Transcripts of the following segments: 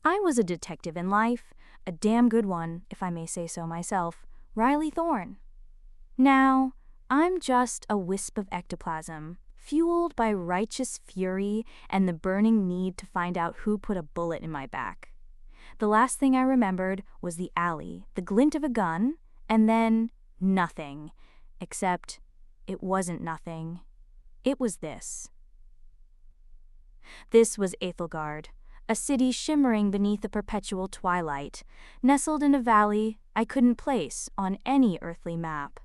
I was a detective in life, a damn good one, if I may say so myself, Riley Thorne. Now, I'm just a wisp of ectoplasm, fueled by righteous fury and the burning need to find out who put a bullet in my back. The last thing I remembered was the alley, the glint of a gun, and then nothing. Except, it wasn't nothing. It was this. This was Aethelgard, a city shimmering beneath a perpetual twilight, nestled in a valley I couldn't place on any earthly map.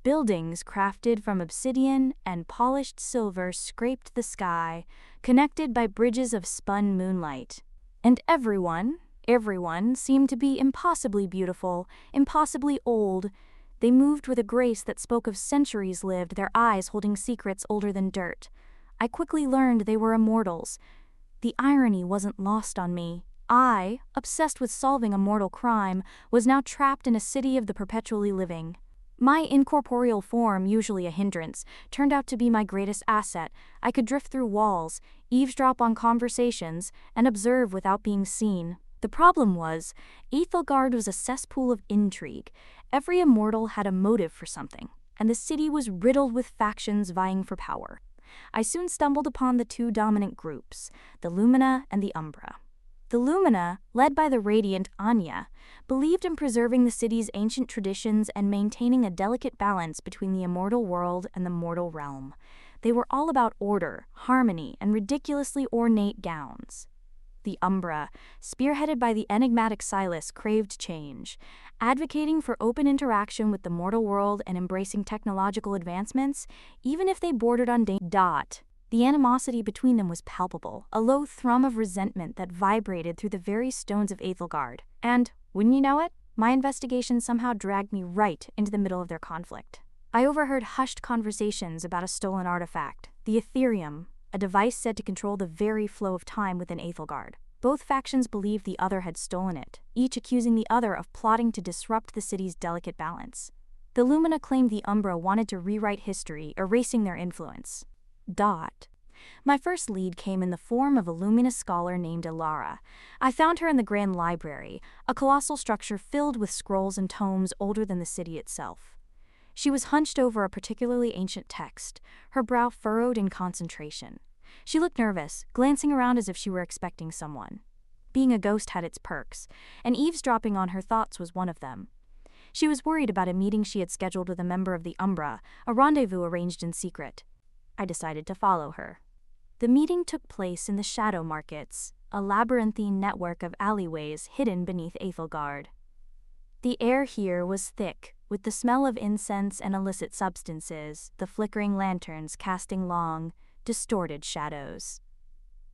Buildings crafted from obsidian and polished silver scraped the sky, connected by bridges of spun moonlight. And everyone seemed to be impossibly beautiful, impossibly old. They moved with a grace that spoke of centuries lived, their eyes holding secrets older than dirt. I quickly learned they were immortals. The irony wasn't lost on me. I, obsessed with solving a mortal crime, was now trapped in a city of the perpetually living. My incorporeal form, usually a hindrance, turned out to be my greatest asset. I could drift through walls, eavesdrop on conversations, and observe without being seen. The problem was, Aethelgard was a cesspool of intrigue. Every immortal had a motive for something, and the city was riddled with factions vying for power. I soon stumbled upon the two dominant groups, the Lumina and the Umbra. The Lumina, led by the radiant Anya, believed in preserving the city's ancient traditions and maintaining a delicate balance between the immortal world and the mortal realm. They were all about order, harmony, and ridiculously ornate gowns. The Umbra, spearheaded by the enigmatic Silas, craved change, advocating for open interaction with the mortal world and embracing technological advancements, even if they bordered on danger. The animosity between them was palpable, a low thrum of resentment that vibrated through the very stones of Aethelgard. And, wouldn't you know it, my investigation somehow dragged me right into the middle of their conflict. I overheard hushed conversations about a stolen artifact, the Ethereum, a device said to control the very flow of time within Aethelgard. Both factions believed the other had stolen it, each accusing the other of plotting to disrupt the city's delicate balance. The Lumina claimed the Umbra wanted to rewrite history, erasing their influence. My first lead came in the form of a Lumina scholar named Alara. I found her in the Grand Library, a colossal structure filled with scrolls and tomes older than the city itself. She was hunched over a particularly ancient text, her brow furrowed in concentration. She looked nervous, glancing around as if she were expecting someone. Being a ghost had its perks, and eavesdropping on her thoughts was one of them. She was worried about a meeting she had scheduled with a member of the Umbra, a rendezvous arranged in secret. I decided to follow her. The meeting took place in the Shadow Markets, a labyrinthine network of alleyways hidden beneath Aethelgard. The air here was thick, with the smell of incense and illicit substances, the flickering lanterns casting long, distorted shadows.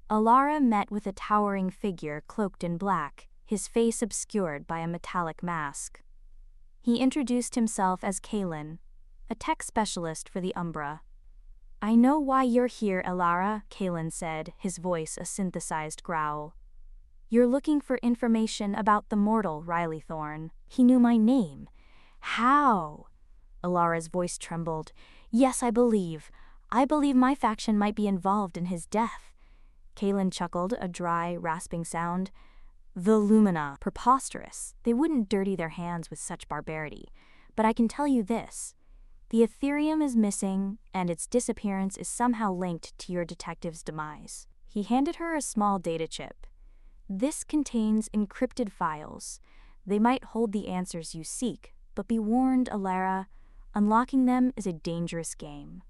Alara met with a towering figure cloaked in black, his face obscured by a metallic mask. He introduced himself as Kalen, a tech specialist for the Umbra. "I know why you're here, Alara," Kalen said, his voice a synthesized growl. "You're looking for information about the mortal Riley Thorne. He knew my name." "How?" Alara's voice trembled. "Yes, I believe my faction might be involved in his death." Kalen chuckled, a dry, rasping sound. "The Lumina, preposterous. They wouldn't dirty their hands with such barbarity. But I can tell you this. The Ethereum is missing, and its disappearance is somehow linked to your detective's demise." He handed her a small data chip. "This contains encrypted files. They might hold the answers you seek, but be warned, Alara, unlocking them is a dangerous game."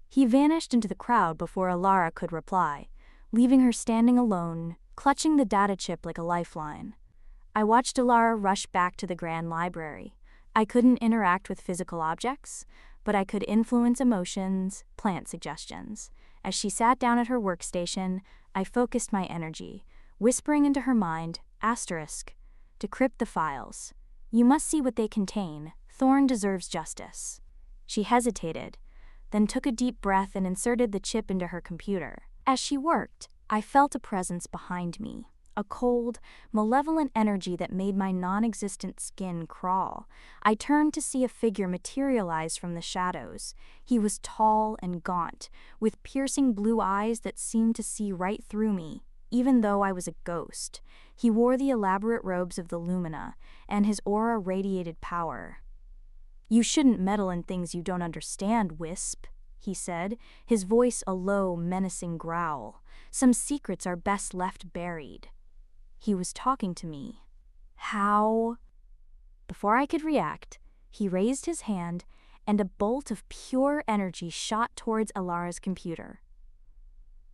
He vanished into the crowd before Alara could reply, leaving her standing alone, clutching the data chip like a lifeline. I watched Alara rush back to the Grand Library. I couldn't interact with physical objects, but I could influence emotions, plant suggestions. As she sat down at her workstation, I focused my energy, whispering into her mind, "Decrypt the files. You must see what they contain. Thorne deserves justice." She hesitated, then took a deep breath and inserted the chip into her computer. As she worked, I felt a presence behind me, a cold, malevolent energy that made my non-existent skin crawl. I turned to see a figure materialize from the shadows. He was tall and gaunt, with piercing blue eyes that seemed to see right through me. even though I was a ghost. He wore the elaborate robes of the Lumina, and his aura radiated power. "You shouldn't meddle in things you don't understand, Wisp," he said, his voice a low, menacing growl. "Some secrets are best left buried." He was talking to me. How? Before I could react, he raised his hand, and a bolt of pure energy shot towards Alara's computer.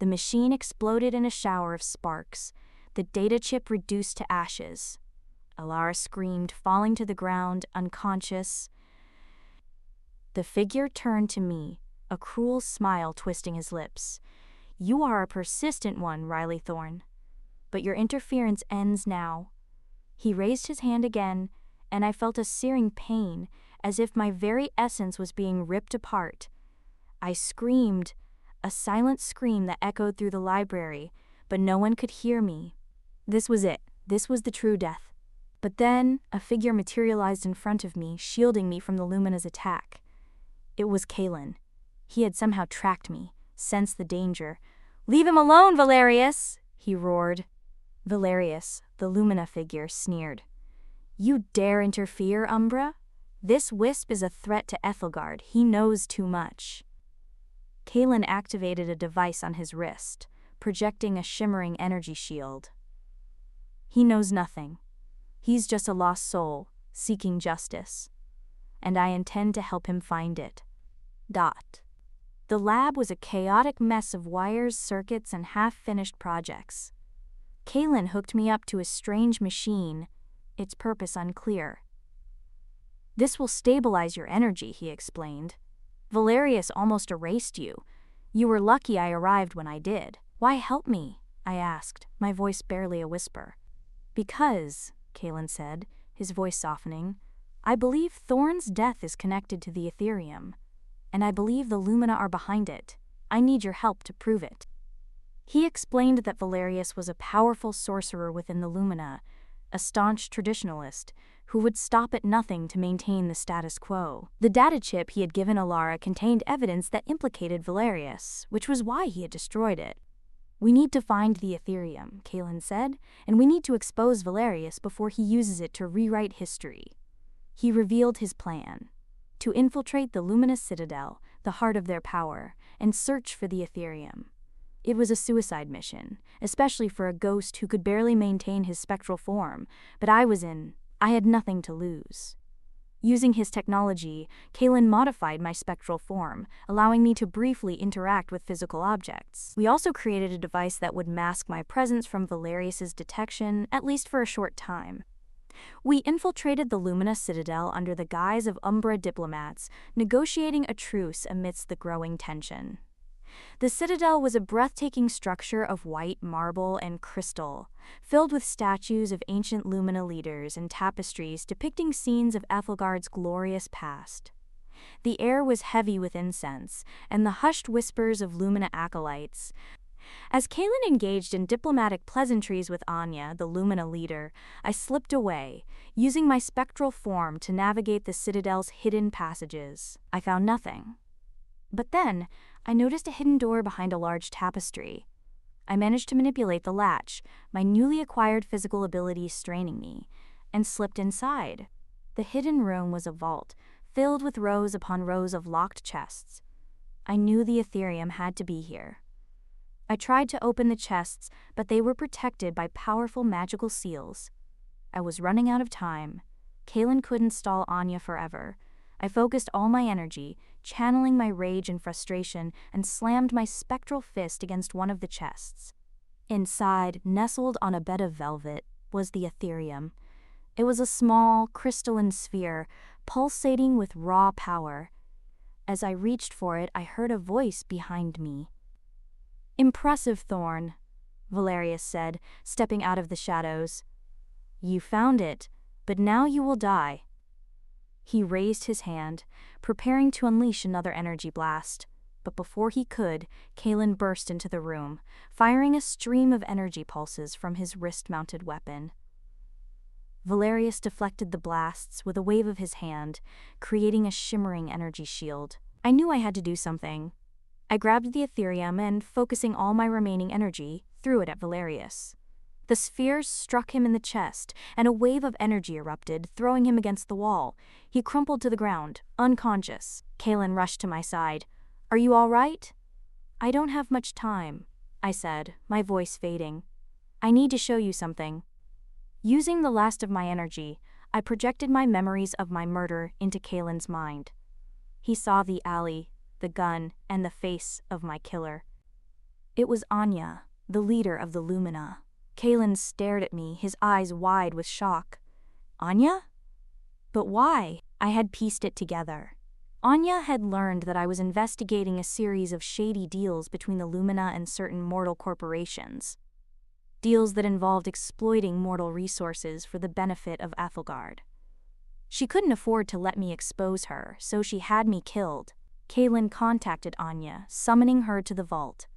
The machine exploded in a shower of sparks, the data chip reduced to ashes. Alara screamed, falling to the ground, unconscious. The figure turned to me, a cruel smile twisting his lips. "You are a persistent one, Riley Thorne. But your interference ends now." He raised his hand again, and I felt a searing pain, as if my very essence was being ripped apart. I screamed, a silent scream that echoed through the library, but no one could hear me. This was it. This was the true death. But then, a figure materialized in front of me, shielding me from the Lumina's attack. It was Kalen. He had somehow tracked me, sensed the danger. "Leave him alone, Valerius!" he roared. Valerius, the Lumina figure, sneered. "You dare interfere, Umbra? This wisp is a threat to Aethelgard. He knows too much." Kalen activated a device on his wrist, projecting a shimmering energy shield. "He knows nothing. He's just a lost soul, seeking justice. And I intend to help him find it." The lab was a chaotic mess of wires, circuits, and half-finished projects. Kalen hooked me up to a strange machine, its purpose unclear. "This will stabilize your energy," he explained. "Valerius almost erased you. You were lucky I arrived when I did." "Why help me?" I asked, my voice barely a whisper. "Because," Kalen said, his voice softening, "I believe Thorne's death is connected to the Ethereum, and I believe the Lumina are behind it. I need your help to prove it." He explained that Valerius was a powerful sorcerer within the Lumina, a staunch traditionalist, who would stop at nothing to maintain the status quo. The data chip he had given Alara contained evidence that implicated Valerius, which was why he had destroyed it. "We need to find the Ethereum," Kalen said, "and we need to expose Valerius before he uses it to rewrite history." He revealed his plan: to infiltrate the luminous citadel, the heart of their power, and search for the Ethereum. It was a suicide mission, especially for a ghost who could barely maintain his spectral form, but I had nothing to lose. Using his technology, Kalen modified my spectral form, allowing me to briefly interact with physical objects. We also created a device that would mask my presence from Valerius's detection, at least for a short time. We infiltrated the Lumina Citadel under the guise of Umbra diplomats, negotiating a truce amidst the growing tension. The Citadel was a breathtaking structure of white marble and crystal, filled with statues of ancient Lumina leaders and tapestries depicting scenes of Aethelgard's glorious past. The air was heavy with incense and the hushed whispers of Lumina acolytes. As Kalen engaged in diplomatic pleasantries with Anya, the Lumina leader, I slipped away, using my spectral form to navigate the Citadel's hidden passages. I found nothing. But then, I noticed a hidden door behind a large tapestry. I managed to manipulate the latch, my newly acquired physical abilities straining me, and slipped inside. The hidden room was a vault, filled with rows upon rows of locked chests. I knew the Ethereum had to be here. I tried to open the chests, but they were protected by powerful magical seals. I was running out of time. Kalen couldn't stall Anya forever. I focused all my energy, channeling my rage and frustration, and slammed my spectral fist against one of the chests. Inside, nestled on a bed of velvet, was the Ethereum. It was a small, crystalline sphere, pulsating with raw power. As I reached for it, I heard a voice behind me. "Impressive, Thorne," Valerius said, stepping out of the shadows. "You found it, but now you will die." He raised his hand, preparing to unleash another energy blast. But before he could, Kalen burst into the room, firing a stream of energy pulses from his wrist-mounted weapon. Valerius deflected the blasts with a wave of his hand, creating a shimmering energy shield. I knew I had to do something. I grabbed the Ethereum and, focusing all my remaining energy, threw it at Valerius. The spheres struck him in the chest, and a wave of energy erupted, throwing him against the wall. He crumpled to the ground, unconscious. Kaelin rushed to my side. "Are you all right?" "I don't have much time," I said, my voice fading. "I need to show you something." Using the last of my energy, I projected my memories of my murder into Kaelin's mind. He saw the alley, the gun, and the face of my killer. It was Anya, the leader of the Lumina. Kaelin stared at me, his eyes wide with shock. "Anya? But why?" I had pieced it together. Anya had learned that I was investigating a series of shady deals between the Lumina and certain mortal corporations. Deals that involved exploiting mortal resources for the benefit of Aethelgard. She couldn't afford to let me expose her, so she had me killed. Kaelin contacted Anya, summoning her to the vault.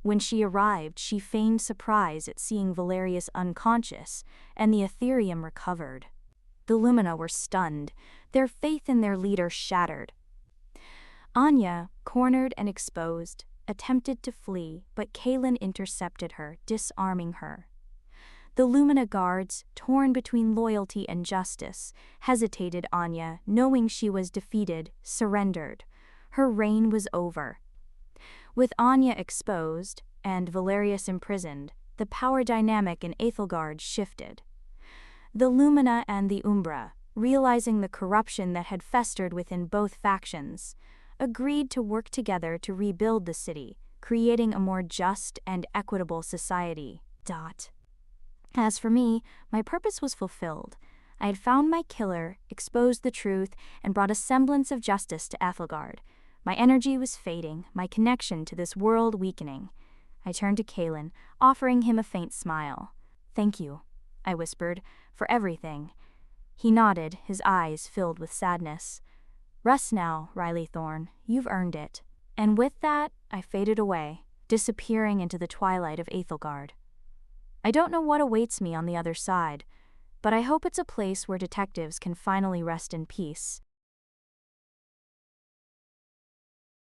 When she arrived, she feigned surprise at seeing Valerius unconscious and the Ethereum recovered. The Lumina were stunned, their faith in their leader shattered. Anya, cornered and exposed, attempted to flee, but Kaelin intercepted her, disarming her. The Lumina guards, torn between loyalty and justice, hesitated. Anya, knowing she was defeated, surrendered. Her reign was over. With Anya exposed, and Valerius imprisoned, the power dynamic in Aethelgard shifted. The Lumina and the Umbra, realizing the corruption that had festered within both factions, agreed to work together to rebuild the city, creating a more just and equitable society. As for me, my purpose was fulfilled. I had found my killer, exposed the truth, and brought a semblance of justice to Aethelgard. My energy was fading, my connection to this world weakening. I turned to Kaelin, offering him a faint smile. "Thank you," I whispered, "for everything." He nodded, his eyes filled with sadness. "Rest now, Riley Thorne, you've earned it." And with that, I faded away, disappearing into the twilight of Aethelgard. I don't know what awaits me on the other side, but I hope it's a place where detectives can finally rest in peace.